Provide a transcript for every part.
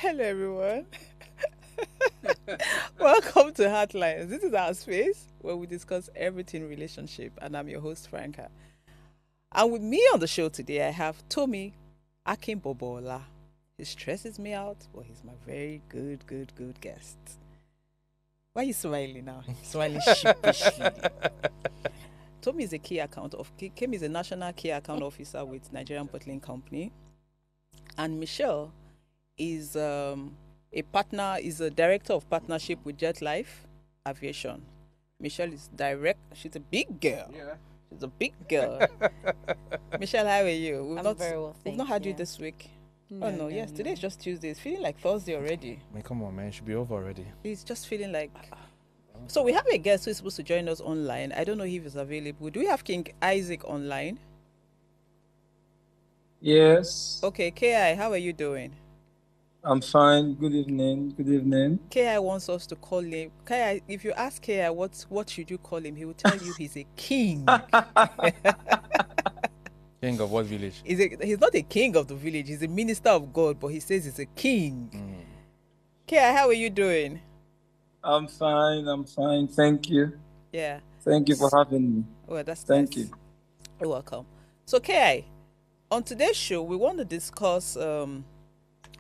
Hello, everyone. Welcome to Heartlines. This is our space where we discuss everything relationship, and I'm your host, Franca. And with me on the show today, I have Tommy Akinbobola. He stresses me out, but he's my very good guest. Why are you smiling now? Smiling sheepishly. Tommy is a key account of Kim is a national key account officer with Nigerian Bottling Company, and Michelle is a partner, is a director of partnership with Jet Life Aviation. Michelle is direct. She's a big girl. Yeah. She's a big girl. Michelle, how are you? I'm very well, We've thank not had you you. this week. No, Oh no, yes, today is just Tuesday. It's feeling like Thursday already. I mean, come on, man. It should be over already. It's just feeling like. So we have a guest who is supposed to join us online. I don't know if he's available. Do we have King Isaac online? Yes, Okay, Ki, how are you doing? I'm fine. Good evening. Good evening. Ki wants us to call him. Ki, if you ask Ki what should you call him, he will tell you he's a king. King of what village? He's not a king of the village. He's a minister of God, but he says he's a king. Ki, how are you doing? I'm fine. I'm fine. Thank you. Yeah. Thank you for having me. Well, that's Thank nice. you. You're welcome. So, Ki, on today's show, we want to discuss.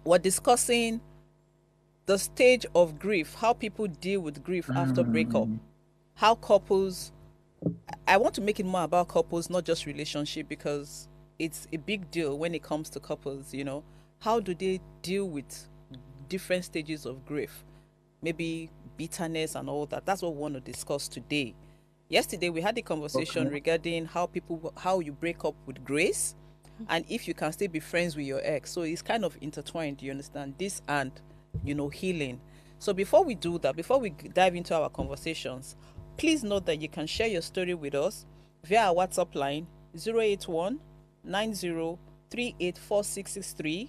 We're discussing the stage of grief, how people deal with grief after breakup, how couples. I want to make it more about couples, not just relationship, because it's a big deal when it comes to couples. You know, how do they deal with different stages of grief? Maybe bitterness and all that. That's what we want to discuss today. Yesterday we had a conversation regarding how you break up with grace, and if you can still be friends with your ex. So it's kind of intertwined. You understand this and healing. So before we do that, before we dive into our conversations, please note that you can share your story with us via our WhatsApp line 081 90384663,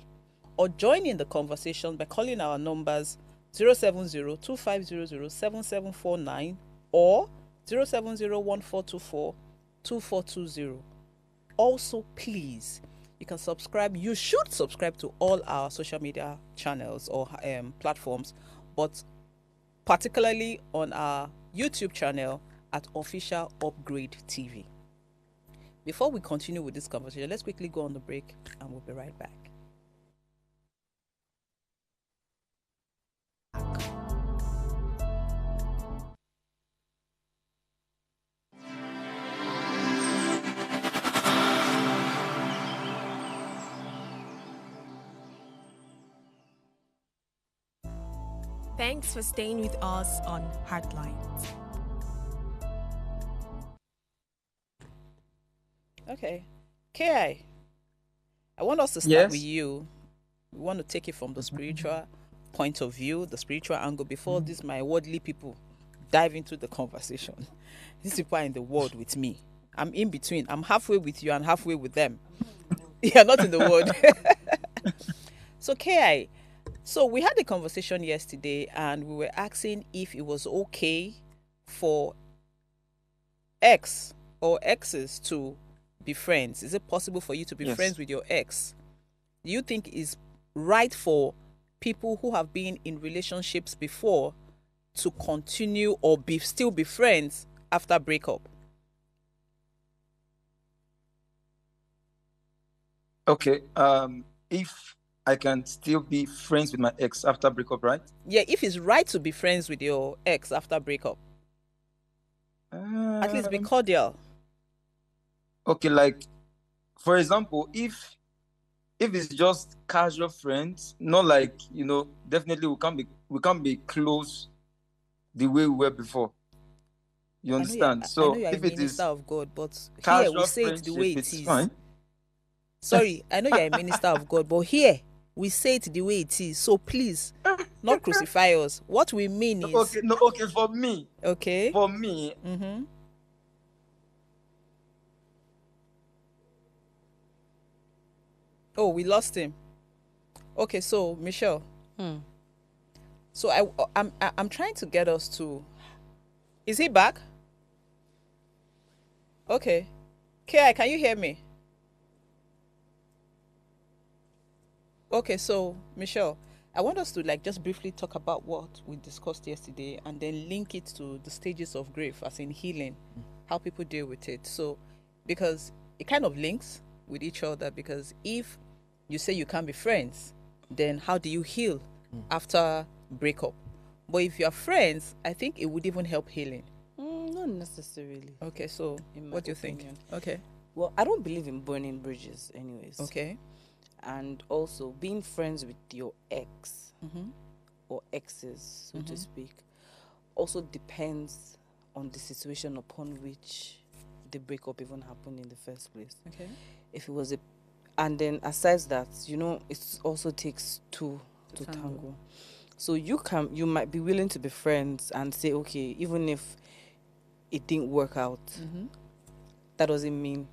or join in the conversation by calling our numbers 070-2500-7749 or 070-1424-2420. Also, please, you should subscribe to all our social media channels or platforms, but particularly on our YouTube channel at Official Upgrade TV. Before we continue with this conversation, let's quickly go on the break and we'll be right back. Thanks for staying with us on Heartlines. Okay. Ki, I want us to start with you. We want to take it from the spiritual point of view, the spiritual angle, before these my worldly people dive into the conversation. These people are in the world with me. I'm in between. I'm halfway with you and halfway with them. You're not in the world. So, Ki, so we had a conversation yesterday and we were asking if it was okay for ex or exes to be friends. Is it possible for you to be friends with your ex? Do you think it's right for people who have been in relationships before to continue or still be friends after breakup? Okay. If I can still be friends with my ex after breakup, right? Yeah, if it's right to be friends with your ex after breakup. At least be cordial. Okay, like for example, if it's just casual friends, not like definitely we can't be close the way we were before. You understand? I know So you're a if it minister is of God, but here we casual say it the way friendship, it it's is. fine. Sorry, I know you're a minister of God, but here we say it the way it is. So please, not crucify us. What we mean is Okay, for me. Okay. For me. Mm-hmm. Oh, we lost him. Okay, so Michelle. So I'm trying to get us to. Is he back? Okay. Ki, can you hear me? Okay, so Michelle, I want us to like just briefly talk about what we discussed yesterday and then link it to the stages of grief, as in healing, how people deal with it. So, because it kind of links with each other, because if you say you can't be friends, then how do you heal after breakup? But if you're friends, I think it would even help healing. Not necessarily. Okay, so In my what do you think? opinion. Okay. Well, I don't believe in burning bridges, anyways. Okay. And also, being friends with your ex Mm-hmm. or exes, so to speak, also depends on the situation upon which the breakup even happened in the first place. Okay. If it was and then aside that, it also takes two to tango. tango. So you might be willing to be friends and say, okay, even if it didn't work out, Mm-hmm. that doesn't mean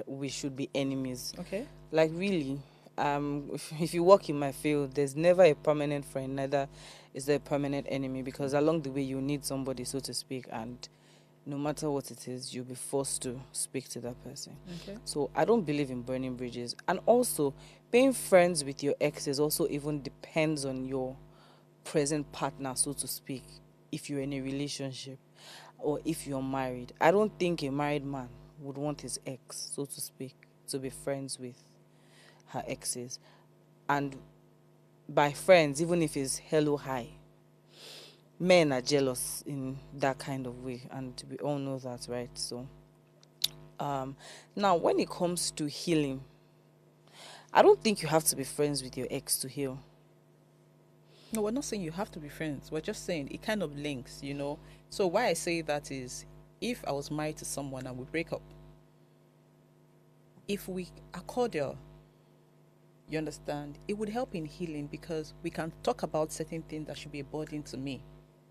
we should be enemies. Okay. Like really, if you work in my field, there's never a permanent friend, neither is there a permanent enemy, because along the way you need somebody, so to speak, and no matter what it is, you'll be forced to speak to that person. Okay. So I don't believe in burning bridges. And also, being friends with your exes also even depends on your present partner, so to speak, if you're in a relationship or if you're married. I don't think a married man would want his ex, so to speak, to be friends with her exes. And by friends, even if it's hello, hi, men are jealous in that kind of way, and we all know that, right? So now when it comes to healing, I don't think you have to be friends with your ex to heal. No, we're not saying you have to be friends. We're just saying it kind of links, you know. So why I say that is, if I was married to someone and we break up, if we are cordial, you understand, it would help in healing, because we can talk about certain things that should be a burden to me.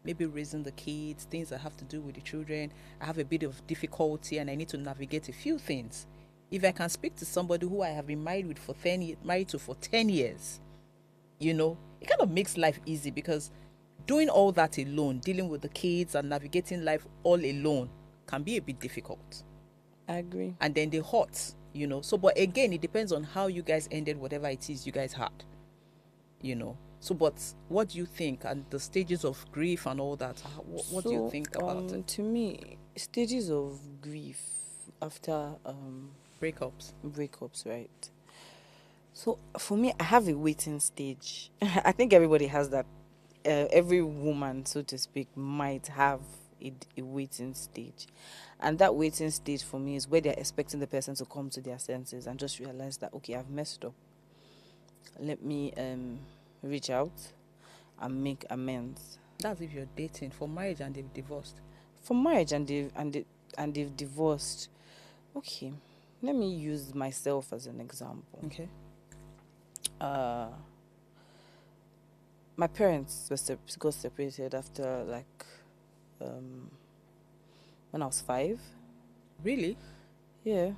Maybe raising the kids, things that have to do with the children. I have a bit of difficulty and I need to navigate a few things. If I can speak to somebody who I have been married for 10 years, you know, it kind of makes life easy, because doing all that alone, dealing with the kids and navigating life all alone, can be a bit difficult. I agree. And then they hurt, you know. So, but again, it depends on how you guys ended whatever it is you guys had, you know. So, but what do you think, and the stages of grief and all that? What do you think about it? To me, stages of grief after Breakups. breakups, right? So for me, I have a waiting stage. I think everybody has that. Every woman, so to speak, might have a waiting stage. And that waiting stage for me is where they're expecting the person to come to their senses and just realize that, okay, I've messed up. Let me reach out and make amends. That's if you're dating. For marriage and they've divorced. For marriage and they've divorced. Okay, let me use myself as an example. Okay. My parents got separated after when I was 5. Really? Yeah.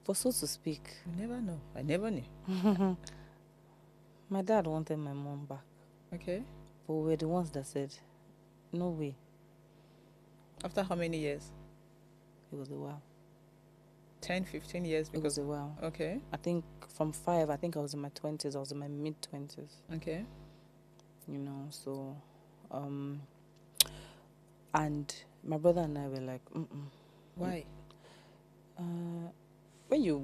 But so to speak, You never know. I never knew. my dad wanted my mom back. Okay. But we were the ones that said, no way. After how many years? It was a while. 10, 15 years? It was Because a while. okay. I think from 5, I think I was in my 20s. I was in my mid-20s. Okay. So, and my brother and I were like, Why? when you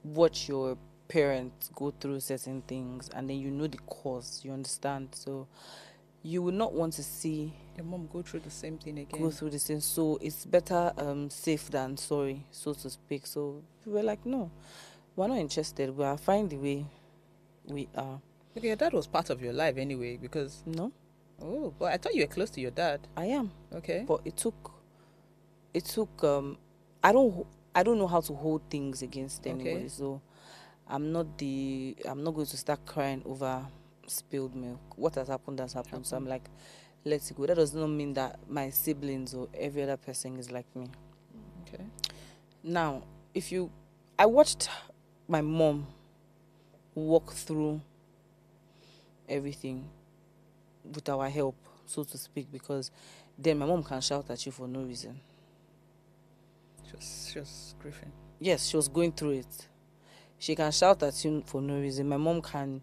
watch your parents go through certain things and then you know the cause, you understand, so you would not want to see Your mom go through the same thing again. go through this thing. So it's better safe than sorry, so to speak. So we were like, no, we're not interested. We are fine the way we are. Okay, your dad was part of your life anyway, because No, but I thought you were close to your dad. I am. Okay. But it took I don't know how to hold things against anybody. Okay. So I'm not going to start crying over spilled milk. What has happened has happened. So I'm like, let it go. That does not mean that my siblings or every other person is like me. Okay. Now, I watched my mom walk through everything with our help, so to speak, because then my mom can shout at you for no reason. Just grieving. Yes, she was going through it. She can shout at you for no reason. My mom can,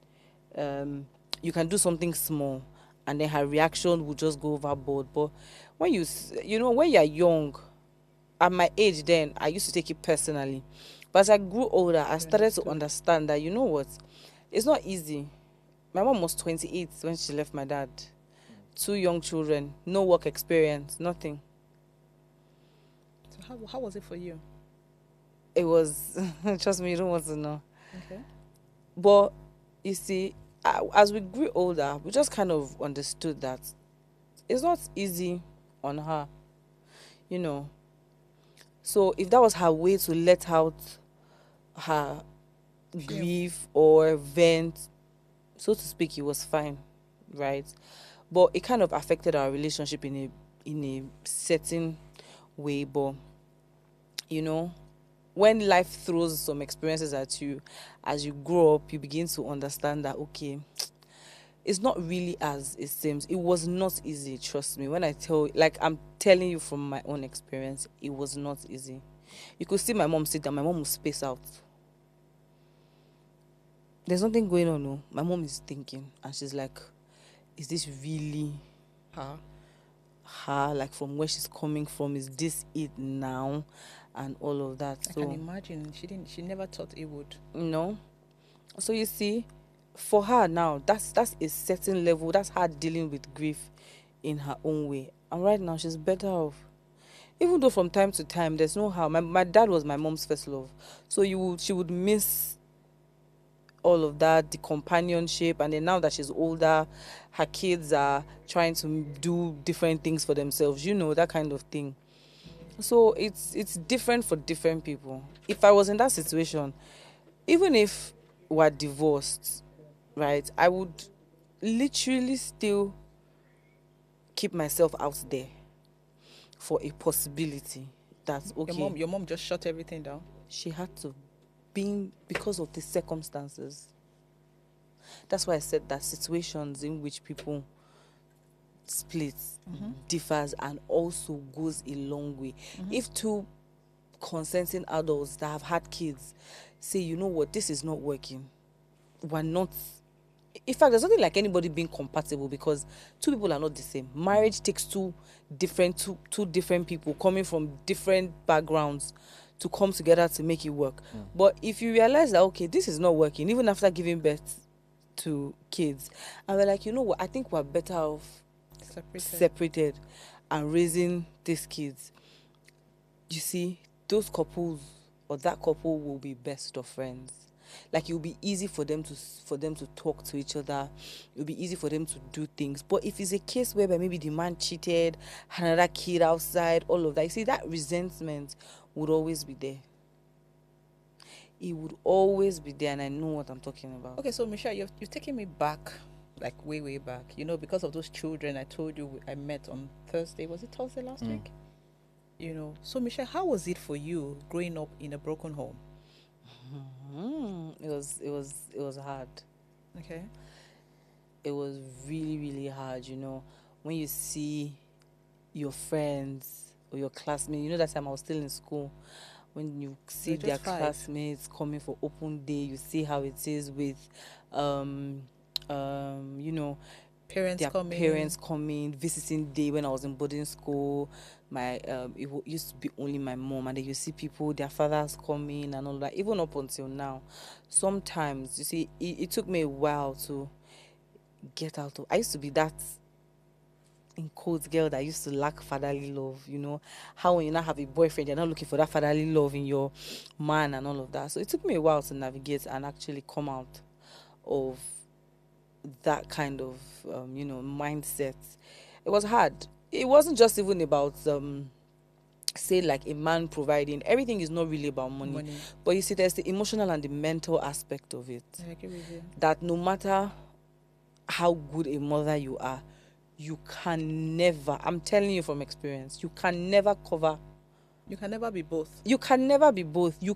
you can do something small, and then her reaction will just go overboard. But when when you're young, at my age then, I used to take it personally. But as I grew older, I started to understand that, you know what, it's not easy. My mom was 28 when she left my dad. 2 young children, no work experience, nothing. So how was it for you? It was, trust me, you don't want to know. Okay. But you see, as we grew older, we just kind of understood that it's not easy on her, you know. So if that was her way to let out her grief or vent, so to speak, it was fine, right? But it kind of affected our relationship in a certain way. But you know, when life throws some experiences at you, as you grow up, you begin to understand that, okay, it's not really as it seems. It was not easy, trust me. When I tell, like, I'm telling you from my own experience, it was not easy. You could see my mom sit down, my mom will space out. There's nothing going on, no. My mom is thinking, and she's like, is this really her? Like, from where she's coming from, is this it now? And all of that. I can imagine. She never thought it would. No. So you see, for her now, that's a certain level. That's her dealing with grief in her own way. And right now, she's better off. Even though from time to time, there's no how. My dad was my mom's first love. So she would miss all of that, the companionship. And then now that she's older, her kids are trying to do different things for themselves. You know, that kind of thing. So it's different for different people. If I was in that situation, even if we're divorced, right, I would literally still keep myself out there for a possibility that, okay. Your mom just shut everything down? She had to, because of the circumstances. That's why I said that situations in which people split differs and also goes a long way. If 2 consenting adults that have had kids say, you know what, this is not working, we're not, in fact, there's nothing like anybody being compatible, because 2 people are not the same. Marriage takes two different people coming from different backgrounds to come together to make it work. But if you realize that, okay, this is not working, even after giving birth to kids, and we're like, you know what, I think we're better off separated and raising these kids, you see, those couples or that couple will be best of friends. Like, it will be easy for them to talk to each other. It will be easy for them to do things. But if it's a case where maybe the man cheated, had another kid outside, all of that, you see, that resentment would always be there. It would always be there, and I know what I'm talking about. Okay, so Michelle, you've taken me back, like way back. You know, because of those children I told you I met on Thursday. Was it Thursday last week? You know, so Michelle, how was it for you growing up in a broken home? It was hard. Okay. It was really, really hard, you know. When you see your friends or your classmates, you know, that time I was still in school. When you see their classmates coming for open day, you see how it is with, you know, parents coming, visiting day. When I was in boarding school, used to be only my mom, and then you see people, their fathers coming and all that. Even up until now, sometimes you see, it took me a while to get out of. I used to be that, in quotes, girl that used to lack fatherly love. You know how when you now have a boyfriend, you're not looking for that fatherly love in your man and all of that. So it took me a while to navigate and actually come out of that kind of mindset. It was hard. It wasn't just even about say like a man providing. Everything is not really about money. But you see, there's the emotional and the mental aspect of it. I agree with you. That no matter how good a mother you are, you can never, I'm telling you from experience, you can never cover. You can never be both. You can never be both. You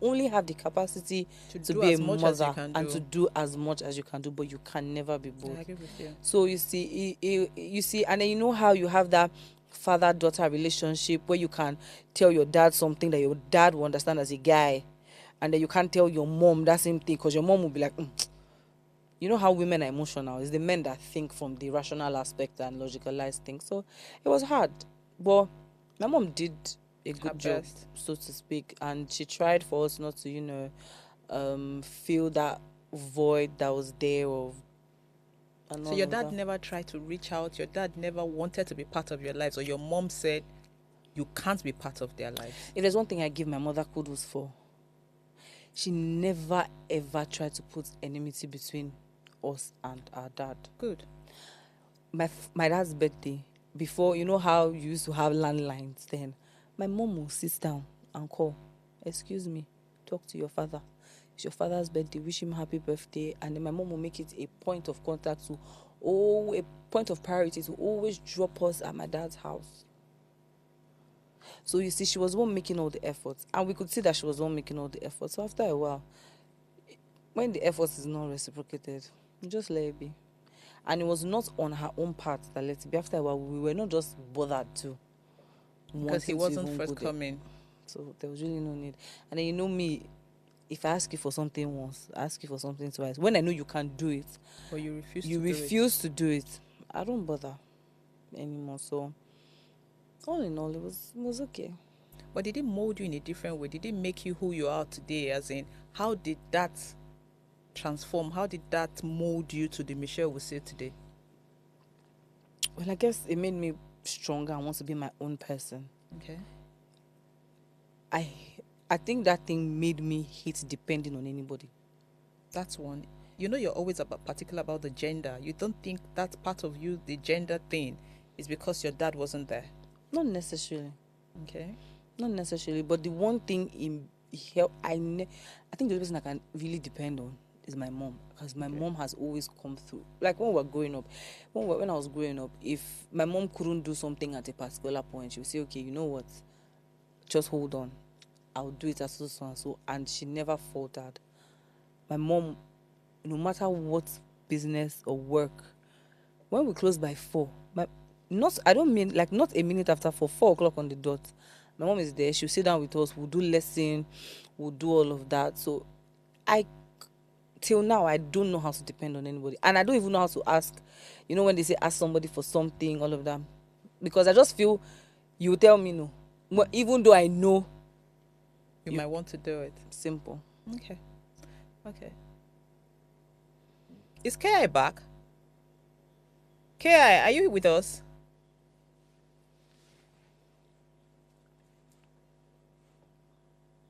only have the capacity to be a mother and to do as much as you can do, but you can never be both. I agree with you. So you see, and then you know how you have that father-daughter relationship where you can tell your dad something that your dad will understand as a guy, and then you can't tell your mom that same thing because your mom will be like, you know how women are emotional. It's the men that think from the rational aspect and logicalize things. So it was hard, but my mom did a good job, best. so to speak, and she tried for us not to, feel that void that was there of. And So all your of dad that. never tried to reach out. Your dad never wanted to be part of your lives, or your mom said you can't be part of their lives. If there's one thing I give my mother kudos for, she never ever tried to put enmity between us and our dad. Good. My dad's birthday, before, you know how you used to have landlines then, my mom will sit down and call, excuse me, talk to your father. It's your father's birthday, wish him happy birthday. And then my mom will make it a point of contact to, a point of priority to always drop us at my dad's house. So you see, she was the one making all the efforts, and we could see that she was the one making all the efforts. So after a while, when the effort is not reciprocated, you just let it be. And it was not on her own part that let it be. After a while, we were not just bothered to, Because he wanting to wasn't even go there. forthcoming. So there was really no need. And then, you know me, if I ask you for something once, I ask you for something twice. When I know you can't do it, Or you refuse you to do it. refuse to do it. I don't bother anymore. So all in all, it was okay. But did it mold you in a different way? Did it make you who you are today? As in, how did that transform? How did that mold you to the Michelle we see today? Well, I guess it made me stronger and want to be my own person. Okay. I think that thing made me hate depending on anybody. That's one. You know, you're always particular about the gender. You don't think that's part of you, the gender thing, is because your dad wasn't there. Not necessarily. Okay. Not necessarily. But the one thing I think the only person I can really depend on is my mom, because my mom has always come through. Like when we were growing up, when I was growing up, if my mom couldn't do something at a particular point, she would say, okay, you know what, just hold on, I'll do it as so and so. And she never faltered. My mom, no matter what business or work, when we close by 4, I don't mean like not a minute after 4 o'clock on the dot, my mom is there. She'll sit down with us, we'll do lesson, we'll do all of that. So till now, I don't know how to depend on anybody. And I don't even know how to ask, when they say ask somebody for something, all of that. Because I just feel you tell me no. Even though I know. You might want to do it. Simple. Okay. Is Ki back? Ki, are you with us?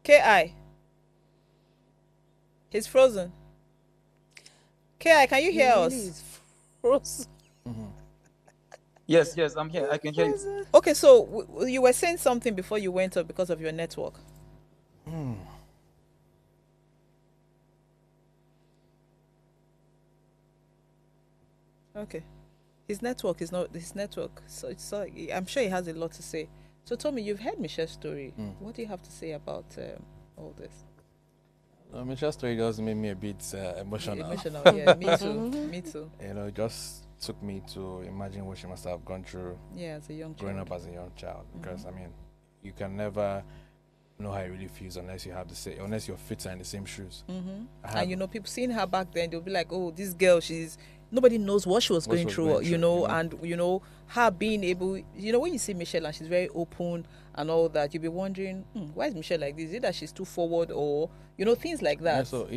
Ki. He's frozen. Ki, can you hear us? Is frozen. Yes, I'm here. I can hear you. Okay, so you were saying something before you went up because of your network. Okay. His network is not his network. So I'm sure he has a lot to say. So Tommy, you've heard Michelle's story. What do you have to say about all this? Michelle's story just made me a bit emotional. Emotional, yeah. Me too. Me too. It just took me to imagine what she must have gone through Yeah, as a young growing child. up as a young child. Because you can never know how it really feels unless your feet are in the same shoes. And people seeing her back then, they'll be like, "Oh, this girl, nobody knows what she was going through, and her being able, when you see Michelle and she's very open and all that, you'll be wondering, why is Michelle like this? Is it that she's too forward, or things like that? Yeah, so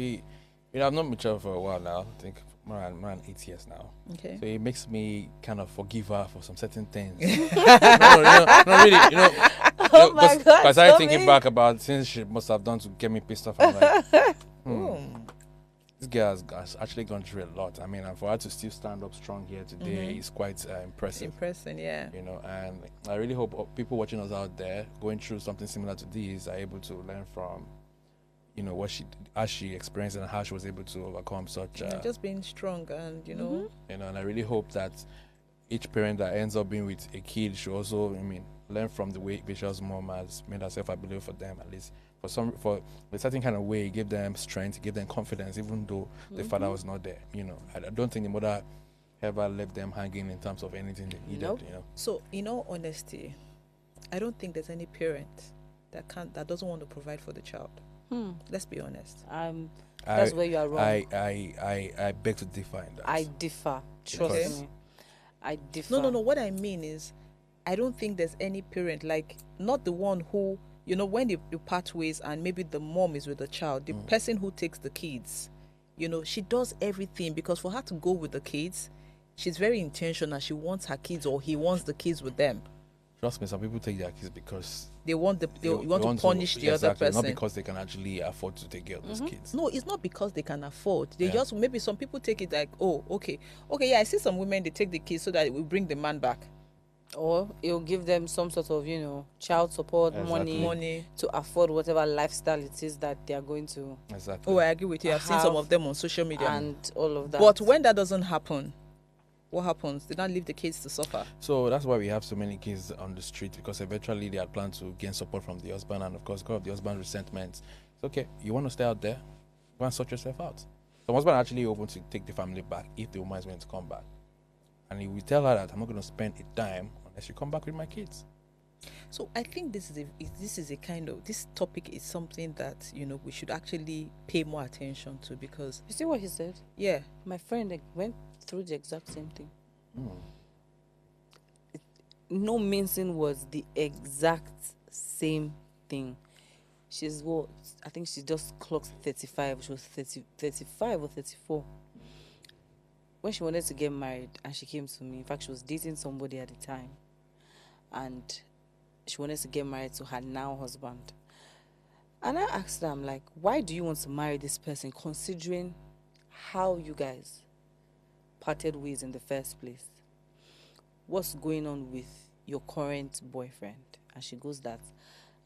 I've known Michelle for a while now. I think more than 8 years now. Okay. So it makes me kind of forgive her for some certain things. no, really, Oh my God, I started Tommy. thinking back about things she must have done to get me pissed off. I'm like, this girl has actually gone through a lot. And for her to still stand up strong here today is quite impressive. Impressive, yeah. And I really hope people watching us out there going through something similar to this are able to learn from, how she experienced and how she was able to overcome such. Just being strong and and I really hope that each parent that ends up being with a kid should also, learn from the way Michelle's mom has made herself available for them, at least for a certain kind of way, give them strength, give them confidence, even though the father was not there. I don't think the mother ever left them hanging in terms of anything they needed. Nope. So, in all honesty, I don't think there's any parent that doesn't want to provide for the child. Let's be honest. That's where you are wrong. I beg to differ in that. I differ. Trust Okay. me. I differ. No. What I mean is, I don't think there's any parent, like, not the one who, when you part ways and maybe the mom is with the child, the person who takes the kids, she does everything, because for her to go with the kids, she's very intentional. She wants her kids, or he wants the kids with them. Trust me, some people take their kids because They want to punish the other exactly, person. not because they can actually afford to take care of those kids. No, it's not because they can afford. They just, maybe some people take it like, oh, okay, yeah, I see some women, they take the kids so that it will bring the man back. Or it'll give them some sort of, child support money to afford whatever lifestyle it is that they are going to. Exactly. Oh, I agree with you. I've seen some of them on social media. And all of that. But when that doesn't happen, what happens? They don't leave the kids to suffer. So that's why we have so many kids on the street, because eventually they had planned to gain support from the husband, and of course, because of the husband's resentment, it's okay. You want to stay out there? Go and sort yourself out. The husband actually open to take the family back if the woman is going to come back, and he will tell her that I'm not going to spend a dime unless you come back with my kids. So I think this is a kind of, this topic is something that we should actually pay more attention to, because you see what he said? Yeah, my friend went through the exact same thing. No mincing words, the exact same thing. She's what? I think she just clocked 35. She was 35 or 34. When she wanted to get married, and she came to me, in fact, she was dating somebody at the time, and she wanted to get married to her now husband. And I asked her, I'm like, why do you want to marry this person, considering how you guys parted ways in the first place? What's going on with your current boyfriend? And she goes that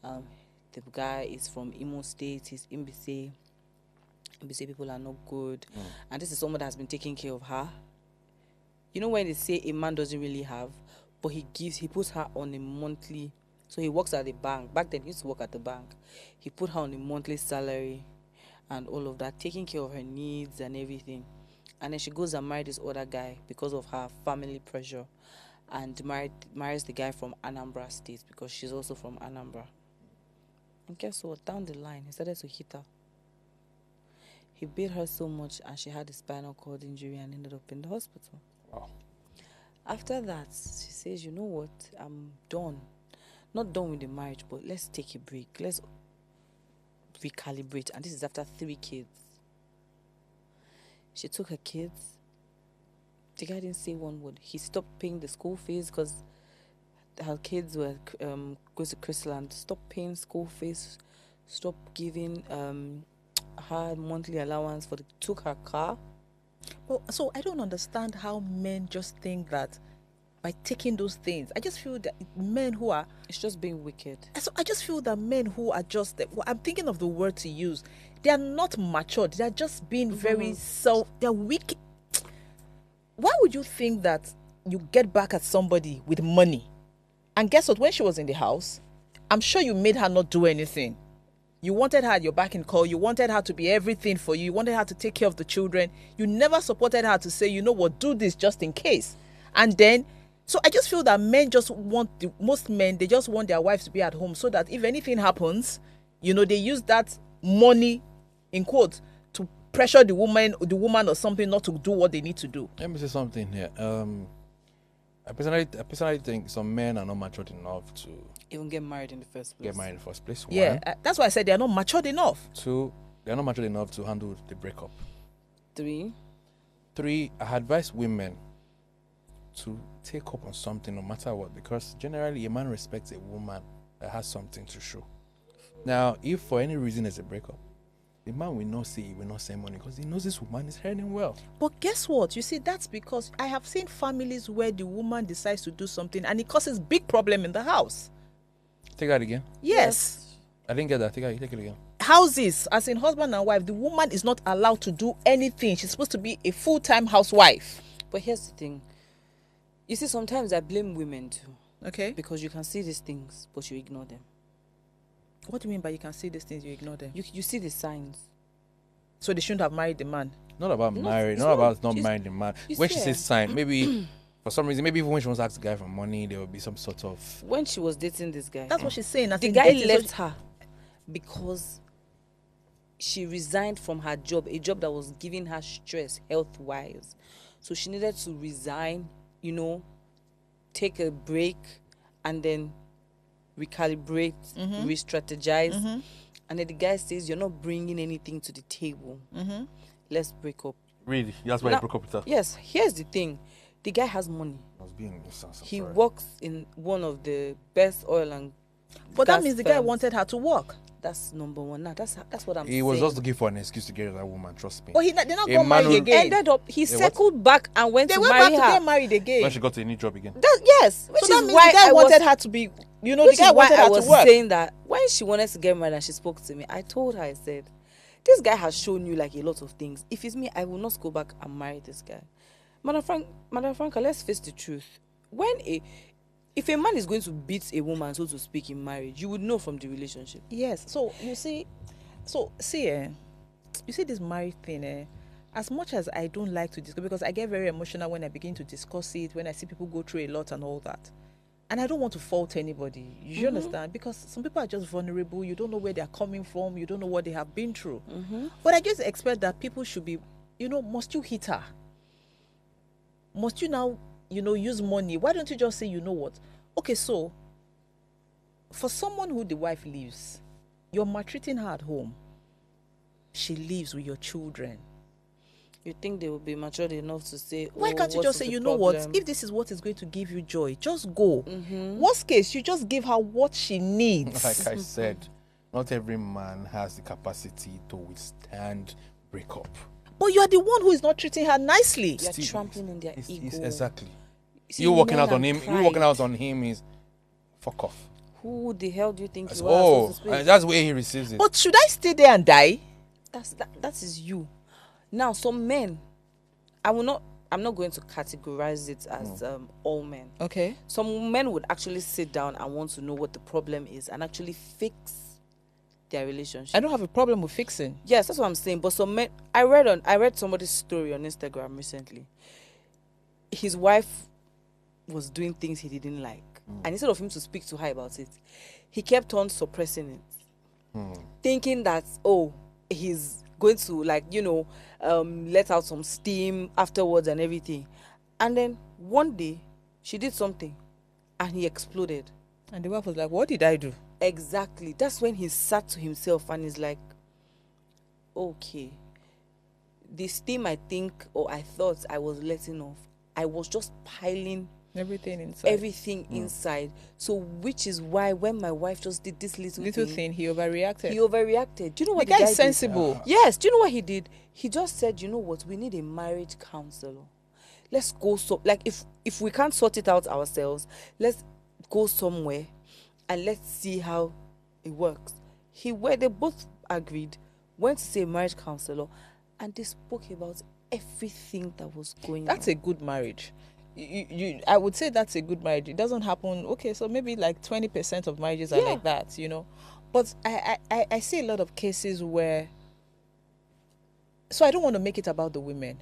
the guy is from Imo State, he's Imbise. Imbise people are not good. And this is someone that has been taking care of her. You know when they say a man doesn't really have, but he puts her on a monthly, so he works at the bank. Back then he used to work at the bank. He put her on a monthly salary and all of that, taking care of her needs and everything. And then she goes and marries this other guy because of her family pressure, and marries the guy from Anambra State because she's also from Anambra. And guess what? Down the line, he started to hit her. He beat her so much, and she had a spinal cord injury and ended up in the hospital. Wow. After that, she says, you know what? I'm done. Not done with the marriage, but let's take a break. Let's recalibrate. And this is after 3 kids. She took her kids. The guy didn't say one word. He stopped paying the school fees because her kids were going to Chrisland. Stopped paying school fees. Stopped giving her monthly allowance took her car. Well, so I don't understand how men just think that by taking those things, I just feel that men who are... It's just being wicked. So I just feel that men who are just... Well, I'm thinking of the word to use. They are not matured. They are just being very they're weak. Why would you think that you get back at somebody with money? And guess what? When she was in the house, I'm sure you made her not do anything. You wanted her at your back and call. You wanted her to be everything for you. You wanted her to take care of the children. You never supported her to say, you know what, do this just in case. And then, so I just feel that men just want, most men, they just want their wives to be at home so that if anything happens, they use that money, in quotes, to pressure the woman or something not to do what they need to do. Let me say something here. I personally think some men are not matured enough to even get married in the first place. One. Yeah, that's why I said they are not matured enough. 2, they are not matured enough to handle the breakup. 3, I advise women to take up on something no matter what, because generally a man respects a woman that has something to show. Now, if for any reason there's a breakup, the man will not say money because he knows this woman is earning well. But guess what? You see, that's because I have seen families where the woman decides to do something and it causes big problem in the house. Take that again. Yes. I didn't get that. Take it again. Houses, as in husband and wife, the woman is not allowed to do anything. She's supposed to be a full-time housewife. But here's the thing. You see, sometimes I blame women too. Okay. Because you can see these things, but you ignore them. What do you mean by you can see these things, you ignore them? You see the signs. So they shouldn't have married the man? Not about marriage, not about not marrying the man. When she says sign, maybe for some reason, maybe even when she wants to ask the guy for money, there will be some sort of... When she was dating this guy. That's what she's saying. The guy left her because she resigned from her job, a job that was giving her stress health-wise. So she needed to resign, take a break, and then recalibrate, re-strategize. And then the guy says, "You're not bringing anything to the table. Let's break up." Really? That's why Now- you broke up with her? Yes, here's the thing. The guy has money. I was being instance. He works in one of the best oil and But that gas means the guy firms. wanted her to work. That's number one. Now that's what I'm He saying. was just looking for an excuse to get that woman, trust me. But they're not A going man married who- again. Ended up, he what? circled back and went They to went marry back to her. get married again. When she got a new job again. Yes, which So that is means why the guy I wanted was, her to be, the which guy is why wanted I her was to work. saying that when she wanted to get married and she spoke to me, I told her, I said, this guy has shown you like a lot of things. If it's me, I will not go back and marry this guy. Madam Franca, let's face the truth. If a man is going to beat a woman, so to speak, in marriage, you would know from the relationship. Yes. So you see, you see this marriage thing, as much as I don't like to discuss, because I get very emotional when I begin to discuss it, when I see people go through a lot and all that. And I don't want to fault anybody. You understand? Because some people are just vulnerable. You don't know where they're coming from. You don't know what they have been through. But I just expect that people should be, must you hit her? Must you now, use money? Why don't you just say, you know what? Okay, so for someone who the wife leaves, you're maltreating her at home. She lives with your children. You think they will be matured enough to say, Why can't you what just is say, the you know what? problem? If this is what is going to give you joy, just go. Worst case, you just give her what she needs. Like I said, not every man has the capacity to withstand breakup. But you are the one who is not treating her nicely. You're Still, trampling on their ego. Exactly. See, You walking men out on and him. You walking pride. out on him is fuck off. Who the hell do you think That's- you are? so oh, to speak? that's the way he receives it. But should I stay there and die? That is you. Now, some men, I'm not going to categorize it as all men. Okay. Some men would actually sit down and want to know what the problem is and actually fix their relationship. I don't have a problem with fixing. Yes, that's what I'm saying. But some men, I read somebody's story on Instagram recently. His wife was doing things he didn't like, and instead of him to speak to her about it, he kept on suppressing it, thinking that he's going to let out some steam afterwards and everything. And then one day she did something, and he exploded. And the wife was like, what did I do? Exactly. That's when he sat to himself and he's like, okay, the steam I thought I was letting off, I was just piling Everything inside. everything inside. So which is why when my wife just did this little thing, he overreacted. he overreacted. Do you know what the the guy guy is did? sensible. Yes. Do you know what he did? He just said, you know what, we need a marriage counselor. Let's go if we can't sort it out ourselves, let's go somewhere and let's see how it works. They both agreed, went to see a marriage counselor, and they spoke about everything that was going That's on. a good marriage. I would say that's a good marriage. It doesn't happen. Okay, so maybe like 20% of marriages are Yeah. like that, But I see a lot of cases where. So I don't want to make it about the women.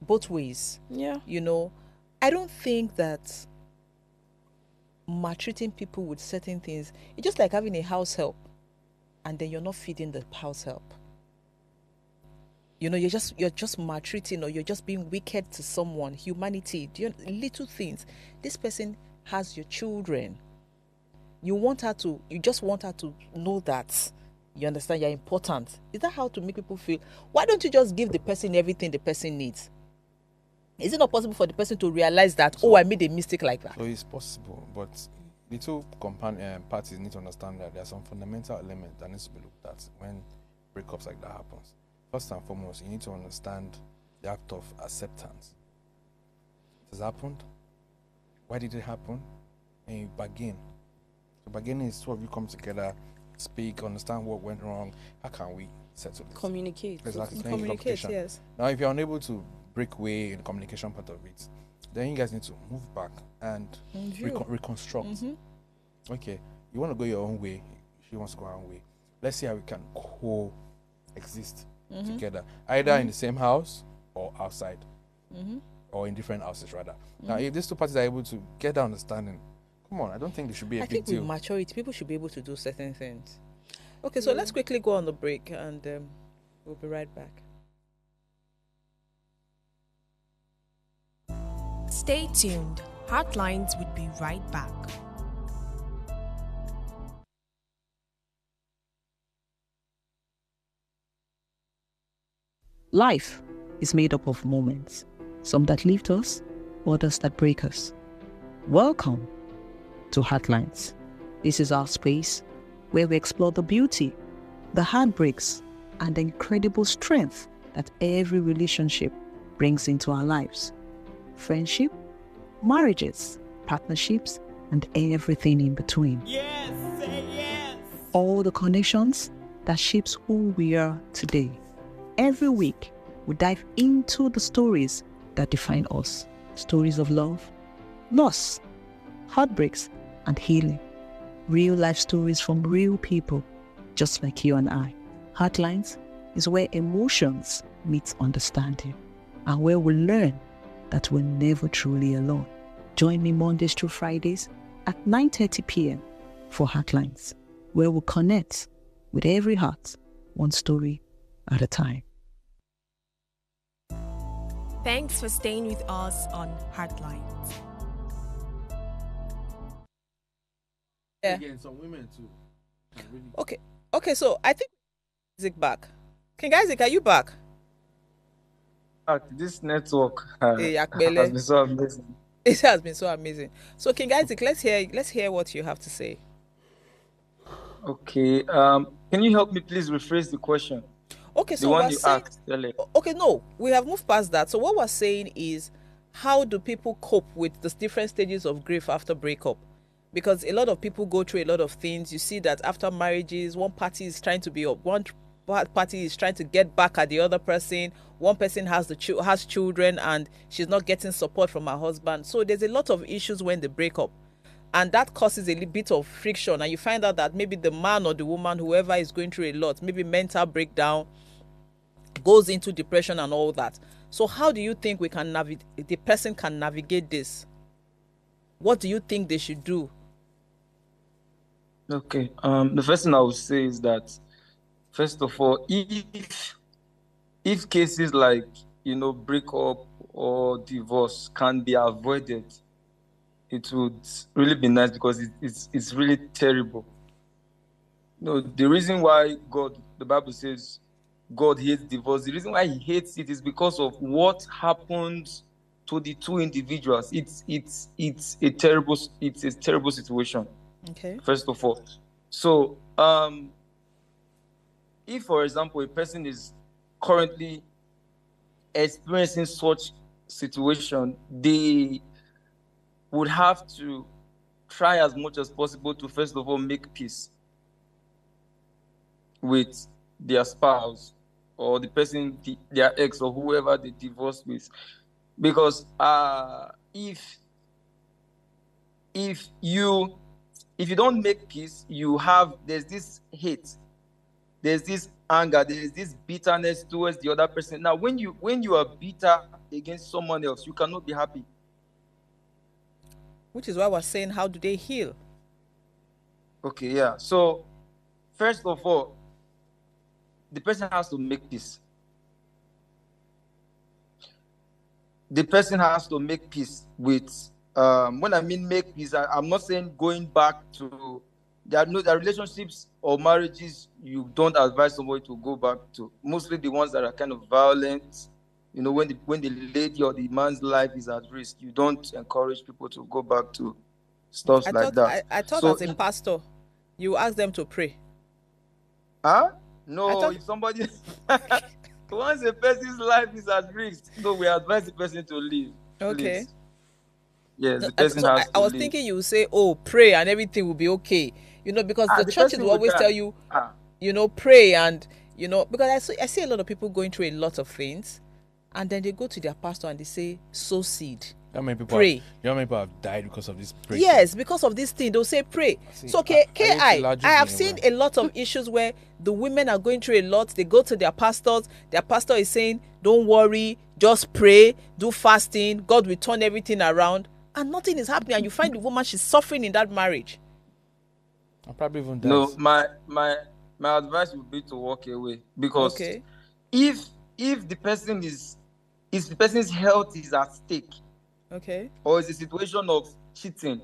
Both ways. Yeah. I don't think that maltreating people with certain things, it's just like having a house help and then you're not feeding the house help. You're just maltreating, or you're just being wicked to someone. Humanity, little things. This person has your children. You just want her to know that. You understand, you're important. Is that how to make people feel? Why don't you just give the person everything the person needs? Is it not possible for the person to realize that, I made a mistake like that? So it's possible, but the two parties need to understand that there are some fundamental elements that needs to be looked at when breakups like that happens. First and foremost, you need to understand the act of acceptance. It has happened. Why did it happen? And you bargain. So bargaining is two of you come together, speak, understand what went wrong. How can we settle this? Communicate. Exactly. Communicate, yes. Now, if you're unable to break away in the communication part of it, then you guys need to move back and reconstruct. Okay, you want to go your own way, she wants to go her own way. Let's see how we can coexist together, either in the same house or outside, or in different houses rather. Now, if these two parties are able to get that understanding, come on, I don't think it should be a I big think deal. with maturity, people should be able to do certain things. Okay, so let's quickly go on the break and we'll be right back. Stay tuned. Heartlines would be right back. Life is made up of moments, some that lift us, others that break us. Welcome to Heartlines. This is our space where we explore the beauty, the heartbreaks, and the incredible strength that every relationship brings into our lives. Friendship, marriages, partnerships, and everything in between. Yes, say yes. All the connections that shapes who we are today. Every week, we dive into the stories that define us. Stories of love, loss, heartbreaks, and healing. Real life stories from real people, just like you and I. Heartlines is where emotions meet understanding, and where we learn that we're never truly alone. Join me Mondays through Fridays at 9:30 p.m. for Heartlines, where we'll connect with every heart, one story at a time. Thanks for staying with us on Heartlines. Yeah. Again, some women too. Okay, so I think Isaac back. King Isaac, are you back? This network Hey, has Akbele. been so amazing. It has been so amazing. So King Isaac, let's hear what you have to say. Okay. Can you help me please rephrase the question? Okay, The so one we're you saying asked earlier. okay, no, we have moved past that. So what we're saying is, how do people cope with the different stages of grief after breakup? Because a lot of people go through a lot of things. You see that after marriages, one party is trying to be up, one party is trying to get back at the other person. One person has has children and she's not getting support from her husband. So there's a lot of issues when they break up, and that causes a little bit of friction. And you find out that maybe the man or the woman, whoever is going through a lot, maybe mental breakdown, goes into depression and all that. So how do you think the person can navigate this? What do you think they should do? Okay. The first thing I would say is that, first of all, if cases like breakup or divorce can be avoided, it would really be nice, because it's really terrible. The reason why the Bible says God hates divorce, the reason why he hates it is because of what happened to the two individuals. It's a terrible situation. Okay. First of all. So if, for example, a person is currently experiencing such situation, they would have to try as much as possible to, first of all, make peace with their spouse or the person, their ex or whoever they divorced with. Because if you don't make peace, there's this hate, there's this anger, there's this bitterness towards the other person. Now, when you are bitter against someone else, you cannot be happy. Which is why we're saying, how do they heal? Okay, yeah. So, first of all, the person has to make peace. The person has to make peace with, when I mean make peace, I'm not saying going back to, there are relationships or marriages you don't advise somebody to go back to. Mostly the ones that are kind of violent. When the lady or the man's life is at risk, you don't encourage people to go back to stuff like that. I thought So as a pastor, you ask them to pray. No, if somebody once a person's life is at risk, no, we advise the person to leave. Okay. Please. Yes, the person has to I was leave. thinking you would say, oh, pray and everything will be okay. Because the churches will always tell you, pray and, because I see a lot of people going through a lot of things, and then they go to their pastor and they say, sow seed. How many people Pray. How many people have died because of this prayer? Yes, because of this thing, they'll say pray. So, okay, I have seen a lot of issues where the women are going through a lot. They go to their pastors. Their pastor is saying, don't worry, just pray, do fasting. God will turn everything around. And nothing is happening. And you find the woman, she's suffering in that marriage. I'll probably even die. No, my my advice would be to walk away, because Okay. if the person is if the person's health is at stake, Okay. or it's a situation of cheating,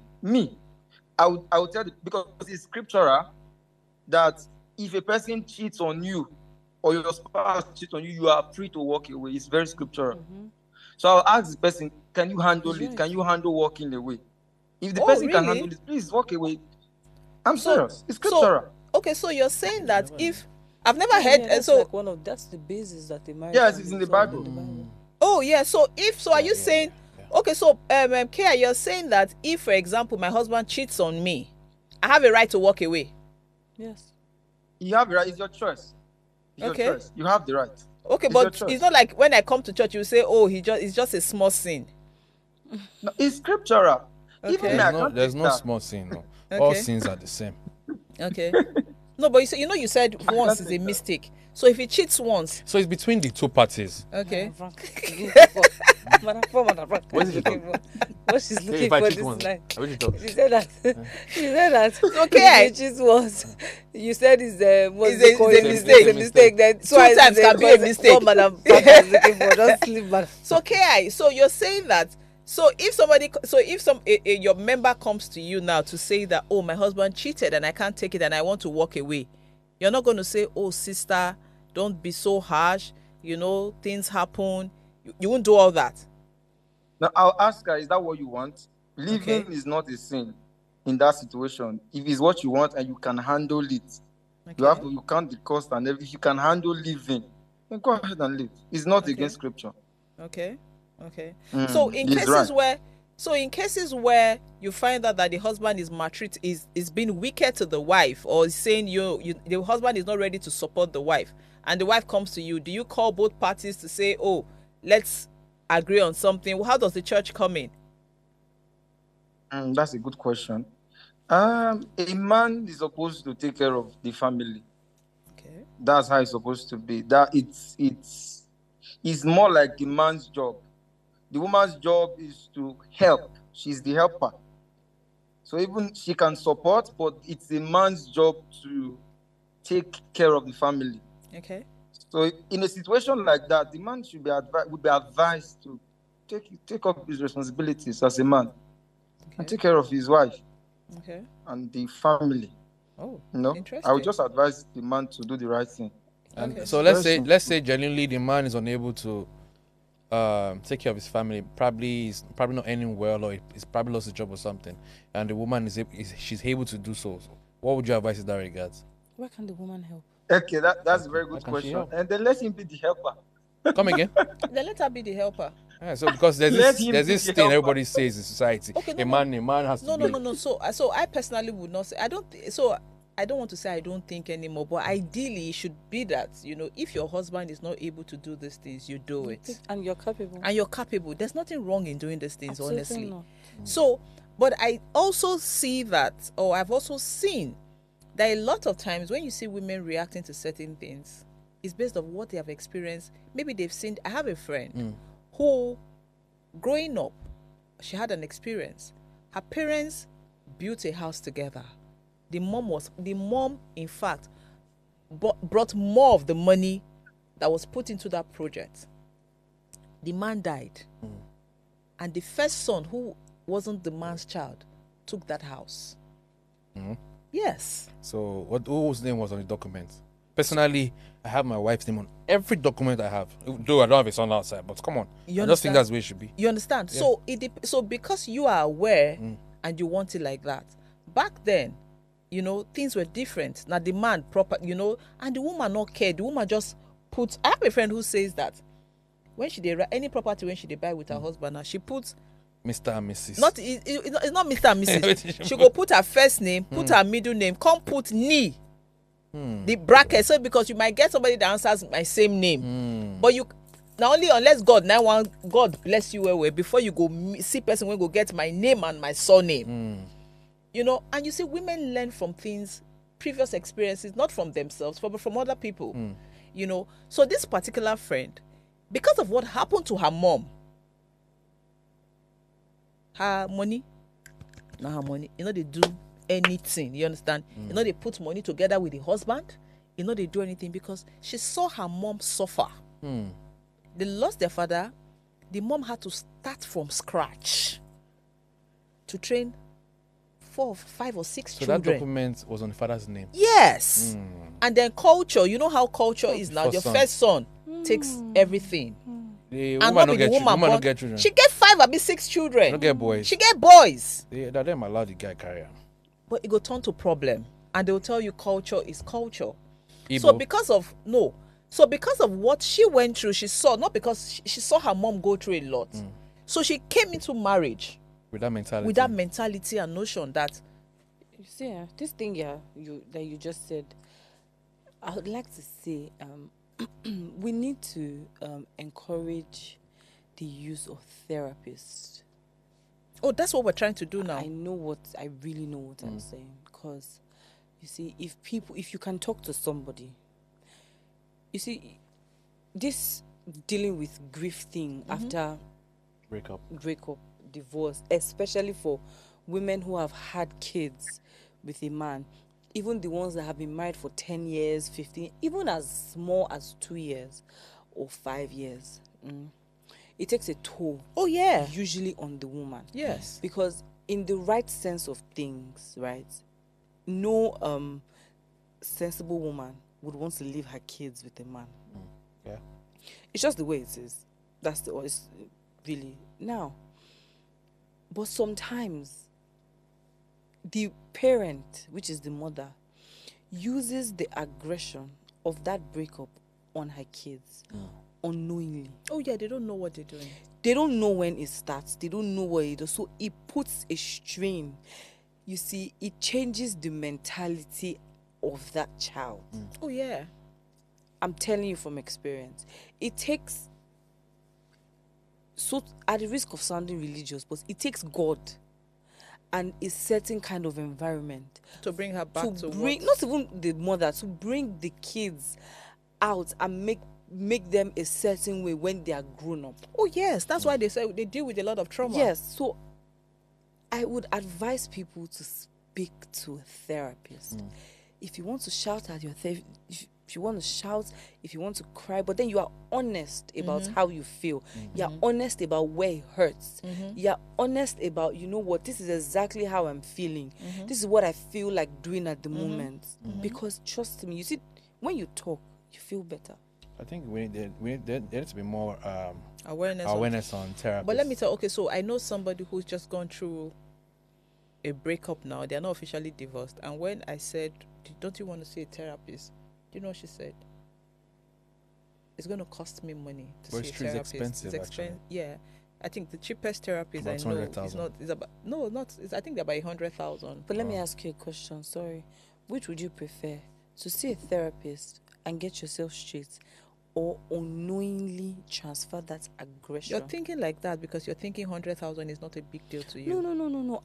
I would tell because it's scriptural that if a person cheats on you or your spouse cheats on you, you are free to walk away. It's very scriptural. So I'll ask the person, can you handle He's it? right. Can you handle walking away? If the Oh, person can handle really? it, please walk away. I'm So, serious. It's so scriptural. okay. So you're saying that if I've never Yeah, heard, that's so like that's the basis that the marriage. Yes, can it's be in the solved Bible. in the Bible. oh yeah. So if so, are you Yeah, saying? yeah. Okay, so Kia, you're saying that if, for example, my husband cheats on me, I have a right to walk away. Yes. You have the right. It's your choice. It's Okay. your choice. You have the right. Okay, It's your but choice. it's not like when I come to church, you say, "Oh, it's just a small sin." No, it's scriptural. Even Okay. me, I can't There's take no that. small sin. No, all Okay. sins are the same. Okay. No, but you said once can't is a take that. mistake. So if he cheats once, So it's between the two parties. okay. What is it looking for? What she's looking if I for cheat this once, night. I will cheat once. She said that. She said that. okay. If you cheat once, you said it's It's a mistake. It's a mistake. Then Two twice times is can be a because mistake. What Madam Papa is looking for? Just sleep, madam. So Ki, so you're saying that so if your member comes to you now to say that, oh, my husband cheated and I can't take it and I want to walk away, you're not going to say, oh, sister, don't be so harsh, things happen. You won't do all that. Now I'll ask her, is that what you want? Okay. Living is not a sin in that situation. If it's what you want and you can handle it, Okay. you count the cost and everything. If you can handle living, then go ahead and live. It's not Okay. against scripture. Okay. Mm, So in he's cases where you find out that the husband is maltreat is being wicked to the wife, or is saying the husband is not ready to support the wife, and the wife comes to you, do you call both parties to say, oh, let's agree on something? How does the church come in? That's a good question. A man is supposed to take care of the family. Okay. That's how it's supposed to be. That it's more like the man's job. The woman's job is to help. She's the helper. So even she can support, but it's the man's job to take care of the family. Okay. So in a situation like that, the man would be advised to take up his responsibilities as a man and take care of his wife Okay. and the family. Oh, I would just advise the man to do the right thing. And Okay. so let's say genuinely the man is unable to take care of his family. He's probably not earning well, or he's probably lost his job or something. And the woman she's able to do so. What would you advise in that regard? Where can the woman help? Okay, that's a very How good can she question. help? And then let him be the helper. Come again? Then let her be the helper. Yeah, so because there's Let this him there's be this the thing helper. everybody says in society. Okay, a man has to be. No. So I personally would not say, I don't want to say I don't think anymore, but ideally it should be that, if your husband is not able to do these things, you do it. And you're capable. And you're capable. There's nothing wrong in doing these things, Absolutely honestly. not. So, but I also see that, or I've also seen that a lot of times when you see women reacting to certain things, it's based on what they have experienced. Maybe they've seen. I have a friend who, growing up, she had an experience. Her parents built a house together. The mom, in fact, brought more of the money that was put into that project. The man died. And the first son, who wasn't the man's child, took that house. Yes. So whose name was on the document? Personally, I have my wife's name on every document I have. Though I don't have a son outside, but come on. You I just think understand? that's the way it should be. You understand? Yeah. So because you are aware and you want it like that, back then, things were different. Now the man proper, and the woman not care. The woman just puts. I have a friend who says that when any property when she buy with her husband, now she puts Mr. and Mrs. it's not Mr. and Mrs. She go put her first name, put her middle name, come put ni. The bracket, so because you might get somebody that answers my same name, but you now only unless God bless you well before you go see person when go get my name and my surname. And you see women learn from things, previous experiences, not from themselves, but from other people. So this particular friend, because of what happened to her mom, her money, they do anything, you understand? They put money together with the husband, you know, they do anything because she saw her mom suffer. Hmm. They lost their father. The mom had to start from scratch to train 4, 5, or 6 So children. that document was on the father's name. Yes. Hmm. And then culture, you know how culture is now. First Your son. first son takes everything. The And woman not no be the get woman woman no born. get children. She get 5 or 6 children. She no get boys. She get boys. That them allow the guy carry am. But it go turn to problem. And they will tell you culture is culture. Igbo. So because of what she went through, she saw, not because she saw her mom go through a lot. So she came into marriage with that mentality. with that mentality and notion that, You see, this thing you just said, I would like to say, we need to encourage the use of therapists. oh, that's what we're trying to do now. I really know what I'm saying. Because, you see, if you can talk to somebody, you see, this dealing with grief thing after breakup, divorce, especially for women who have had kids with a man, even the ones that have been married for 10 years, 15, even as small as 2 years or 5 years, it takes a toll. Oh, yeah. Usually on the woman. Yes. Because in the right sense of things, right, no sensible woman would want to leave her kids with a man. Yeah. It's just the way it is. It's really now. But sometimes the parent, which is the mother, uses the aggression of that breakup on her kids unknowingly. Oh, yeah, they don't know what they're doing. They don't know when it starts. They don't know what it does. So it puts a strain. You see, it changes the mentality of that child. Oh, yeah. I'm telling you from experience. It takes, so at the risk of sounding religious, but it takes God and a certain kind of environment To bring her back to bring, what? not even the mother, to bring the kids out and make them a certain way when they are grown up. Oh, yes. That's why they say they deal with a lot of trauma. Yes. So I would advise people to speak to a therapist. If you want to shout at your therapist, if you want to shout, if you want to cry, but then you are honest about how you feel. You are honest about where it hurts. You are honest about, you know what, this is exactly how I'm feeling. This is what I feel like doing at the moment. Because trust me, you see, when you talk, you feel better. I think there needs to be more Awareness on therapy. But let me tell, okay, so I know somebody who's just gone through a breakup now. They're not officially divorced. And when I said, don't you want to see a therapist? Do you know what she said? It's going to cost me money to But see it's a true, therapist. it's expensive, actually. Yeah. I think the cheapest therapist About I know 200,000. is about, no, not, I think they're about 100,000. But let me ask you a question, sorry. Which would you prefer? To see a therapist and get yourself straight, or unknowingly transfer that aggression? You're thinking like that because you're thinking 100,000 is not a big deal to you. No.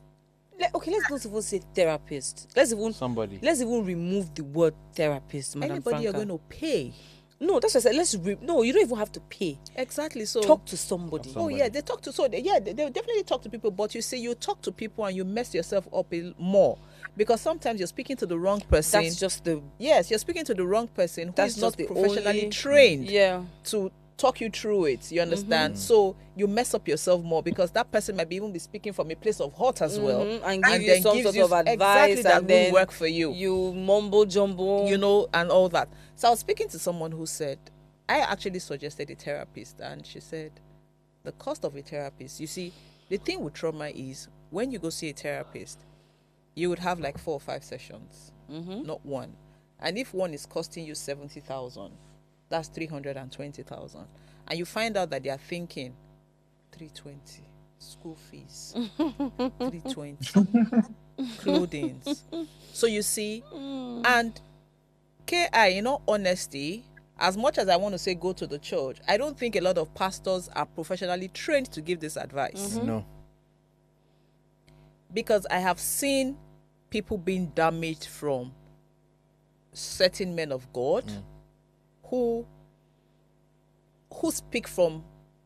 Okay, let's not even say therapist. Let's even remove the word therapist, Madam Anybody you're Franca. going to pay. No, that's what I said. No, you don't even have to pay. Exactly. So Talk to somebody. Oh yeah, they talk to they definitely talk to people, but you see, you talk to people and you mess yourself up more because sometimes you're speaking to the wrong person. That's just the Yes, you're speaking to the wrong person who That's is not just the professionally only- trained yeah. to talk you through it. You understand? So you mess up yourself more because that person might even be speaking from a place of hurt as well, And give you then some gives sort of advice exactly that and then will work for you. You mumbo jumbo. You know, and all that. So I was speaking to someone who said, I actually suggested a therapist, and she said, the cost of a therapist, you see, the thing with trauma is when you go see a therapist, you would have like 4 or 5 sessions, not one. And if one is costing you 70,000, that's 320,000. And you find out that they are thinking 320 school fees, 320 clothings. So you see, and KI, in all honesty, as much as I want to say go to the church, I don't think a lot of pastors are professionally trained to give this advice. No. Because I have seen people being damaged from certain men of God who speak from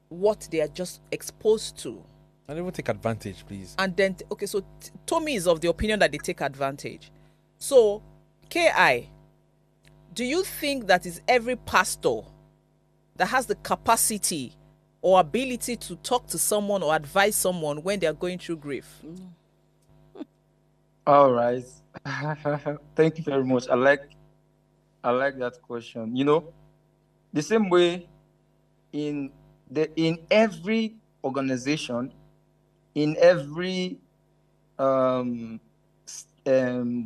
what they are just exposed to. And even take advantage, please. And then, okay, so Tommy is of the opinion that they take advantage. So, KI, do you think that is every pastor that has the capacity or ability to talk to someone or advise someone when they are going through grief? All right. Thank you very much. I like that question. The same way in every organization, in every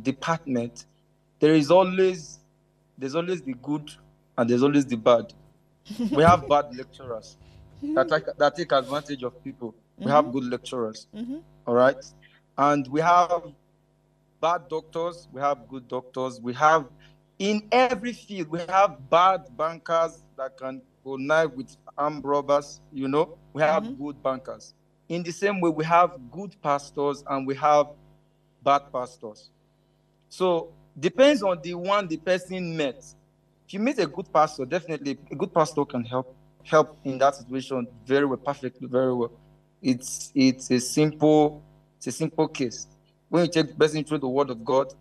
department, there's always the good and there's always the bad. We have bad lecturers that take advantage of people. We have good lecturers. All right. And we have bad doctors, we have good doctors, we have in every field, we have bad bankers that can connive with armed robbers, we have good bankers. In the same way, we have good pastors and we have bad pastors. So depends on the one the person met. If you meet a good pastor, definitely a good pastor can help in that situation very well, perfectly, very well. It's a simple case. When you take the person through the word of God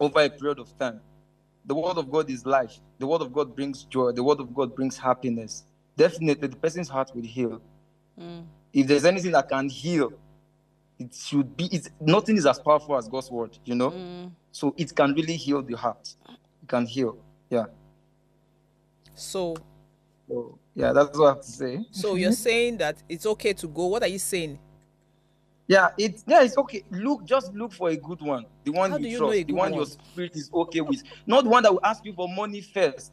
over a period of time, the word of God is life. The word of God brings joy. The word of God brings happiness. Definitely, the person's heart will heal. If there's anything that can heal, it should be. Nothing is as powerful as God's word, So it can really heal the heart. It can heal. Yeah. So yeah, that's what I have to say. So you're saying that it's okay to go. What are you saying? Yeah, it's okay. Just look for a good one, the one How you do you know a trust, the good one your spirit is okay with, not the one that will ask you for money first.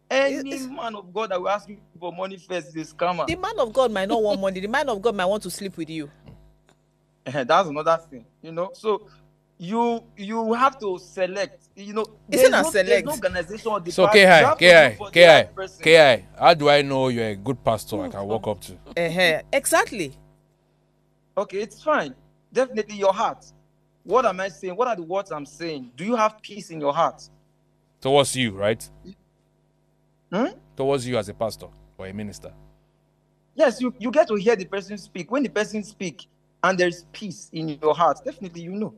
Any man of God that will ask you for money first is a scammer. The man of God might not want money. The man of God might want to sleep with you. That's another thing, So you have to select. Isn't that There's select? no organization or So department. You have to look for the right person. KI, how do I know you're a good pastor I can walk up to? Exactly. Okay, it's fine. Definitely your heart. What am I saying? What are the words I'm saying? Do you have peace in your heart? Towards you, right? Towards you as a pastor or a minister. Yes, you get to hear the person speak. When the person speak and there's peace in your heart, definitely you know.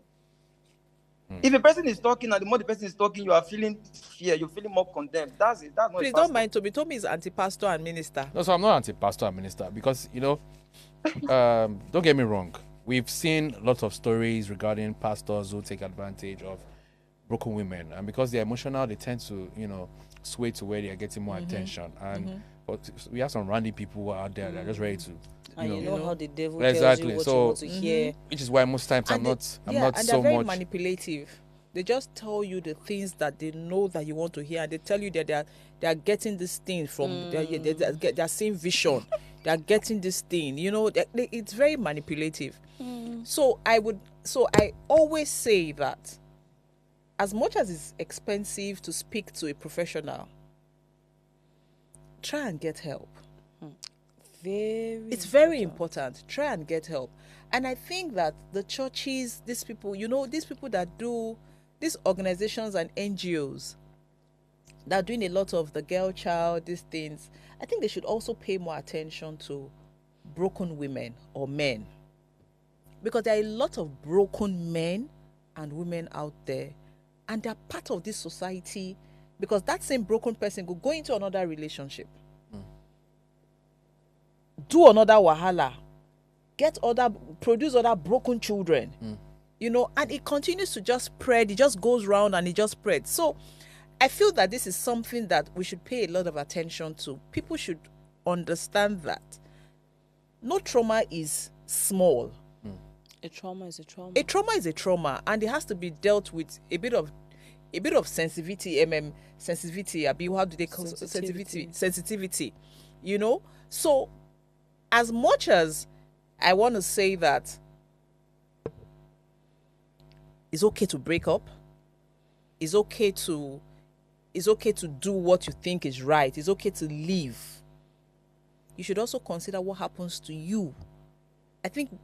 If a person is talking and the more the person is talking, you are feeling fear, you're feeling more condemned. That's it. That's not Please don't mind Toby. Toby is anti-pastor and minister. No, so I'm not anti-pastor and minister because, don't get me wrong. We've seen lots of stories regarding pastors who take advantage of broken women. And because they're emotional, they tend to, sway to where they're getting more attention. And but we have some randy people out there that are just ready to and you know how the devil exactly. tells you what you want to hear. Which is why most times I'm not and so they're very much manipulative. They just tell you the things that they know that you want to hear, and they tell you that they are getting this thing from they're seeing vision. They are getting this thing. It's very manipulative. So I always say that as much as it's expensive to speak to a professional, try and get help. It's very important. Try and get help. And I think that the churches, these people that do these organizations and NGOs that are doing a lot of the girl child, these things, I think they should also pay more attention to broken women or men. Because there are a lot of broken men and women out there, and they're part of this society, because that same broken person could go into another relationship, do another wahala, produce other broken children, and it continues to just spread. It just goes round and it just spreads. So I feel that this is something that we should pay a lot of attention to. People should understand that no trauma is small. A trauma is a trauma. A trauma is a trauma, and it has to be dealt with a bit of sensitivity. Sensitivity. How do they call sensitivity? So as much as I want to say that it's okay to break up, it's okay to do what you think is right, it's okay to leave, you should also consider what happens to you. I think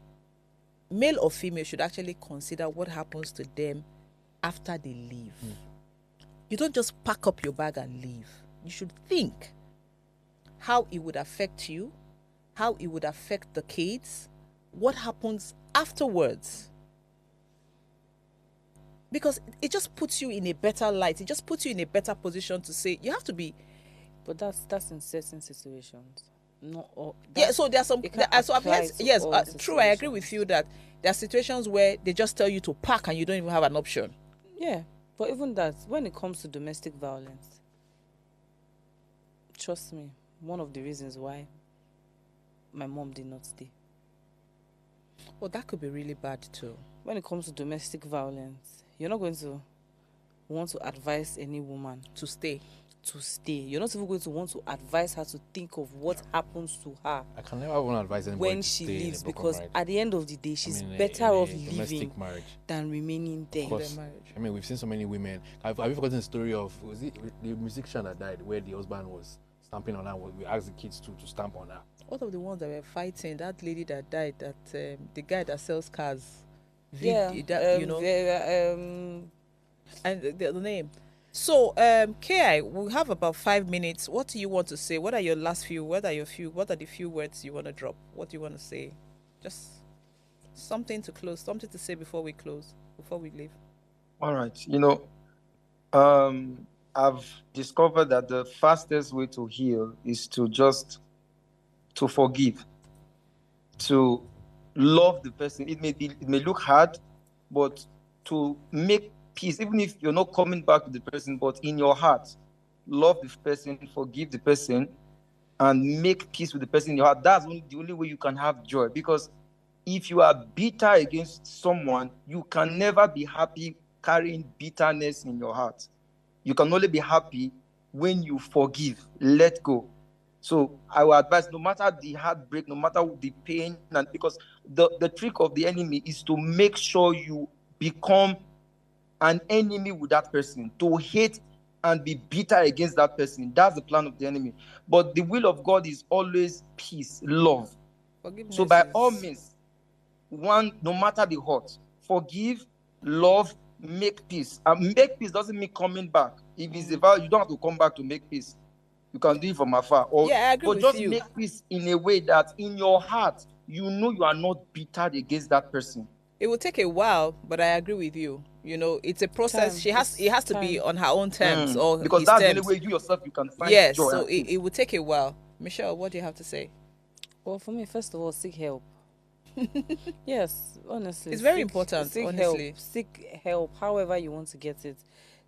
male or female should actually consider what happens to them after they leave. You don't just pack up your bag and leave. You should think how it would affect you, how it would affect the kids, what happens afterwards. because it just puts you in a better light. It just puts you in a better position to say you have to be. But that's in certain situations. Not all. Yeah, so there are some. it can't So I've heard. apply to Yes, all true. I agree with situations. you that there are situations where they just tell you to pack and you don't even have an option. Yeah, but even that, when it comes to domestic violence, trust me, one of the reasons why my mom did not stay. Well, that could be really bad too. When it comes to domestic violence, you're not going to want to advise any woman To stay. to stay. You're not even going to want to advise her to think of what happens to her I can never want to advise anybody when to she stay in a leaves, broken because marriage. at the end of the day, she's In a- better in a off domestic living marriage. than remaining there. Of course. marriage. I mean, we've seen so many women. Have you forgotten the story of, was it the musician that died, where the husband was stamping on her? We asked the kids to stamp on her. What of the ones that were fighting? That lady that died. That the guy that sells cars. Yeah, That, and the name. So, Ki, we have about 5 minutes. What do you want to say? What are your last few? What are the few words you want to drop? What do you want to say? Just something to close. Something to say before we close. Before we leave. All right. I've discovered that the fastest way to heal is to forgive, to love the person. It may look hard, but to make peace, even if you're not coming back to the person, but in your heart, love the person, forgive the person, and make peace with the person in your heart. That's the only way you can have joy. Because if you are bitter against someone, you can never be happy carrying bitterness in your heart. You can only be happy when you forgive, let go. So I will advise, no matter the heartbreak, no matter the pain, and because the trick of the enemy is to make sure you become an enemy with that person, to hate and be bitter against that person. That's the plan of the enemy. But the will of God is always peace, love. Forgiveness. So by all means, no matter the hurt, forgive, love, make peace. And make peace doesn't mean coming back. If it's a vow, you don't have to come back to make peace. You can do it from afar. Yeah, I agree but with just you. make peace in a way that in your heart, you know you are not bitter against that person. It will take a while, but I agree with you. It's a process. Time. It has to be Time. on her own terms or Because his that's terms. the only way you yourself you can find Yes, joy. so and peace. it will take a while. Michelle, what do you have to say? Well, for me, first of all, seek help. Yes, honestly. It's very important, Seek honestly. help. Seek help, however you want to get it.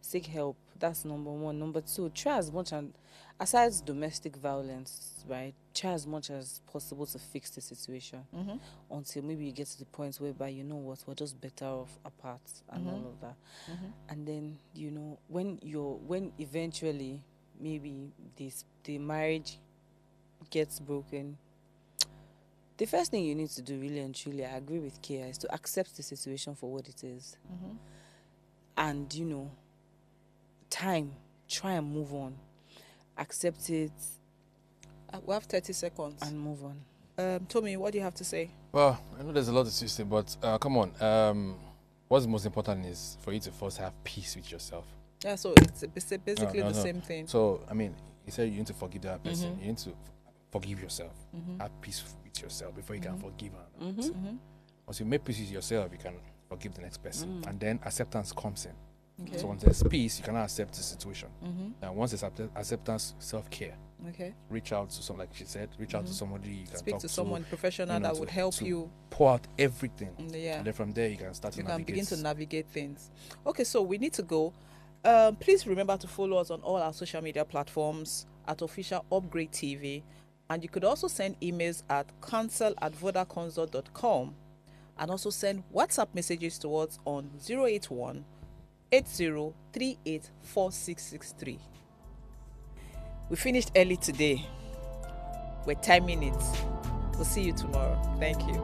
Seek help. That's number one. Number two, try as much, and aside domestic violence, right? Try as much as possible to fix the situation until maybe you get to the point whereby, you know what, we're just better off apart and all of that. And then, when eventually maybe the marriage gets broken, the first thing you need to do, really and truly, I agree with Kia, is to accept the situation for what it is. And, try and move on. Accept it We have 30 seconds. and move on. Tommy, what do you have to say? Well, I know there's a lot to say, but come on. What's most important is for you to first have peace with yourself. Yeah, so it's basically No. the same thing. So, I mean, you said you need to forgive that person. You need to forgive yourself. Have peace with yourself before you can forgive another person. Once you make peace with yourself, you can forgive the next person. And then acceptance comes in. Okay. So once there's peace, you cannot accept the situation. And once there's acceptance, self-care. Okay. Reach out to like she said, reach out to somebody you can Speak talk to someone professional that would help you. pour out everything. Yeah. And then from there you can start to You can navigate. begin to navigate things. Okay, so we need to go. Please remember to follow us on all our social media platforms at official Upgrade TV. And you could also send emails at counsel@vodaconsult.com and also send WhatsApp messages to us on 081 80384663. We finished early today. We're timing it. We'll see you tomorrow. Thank you.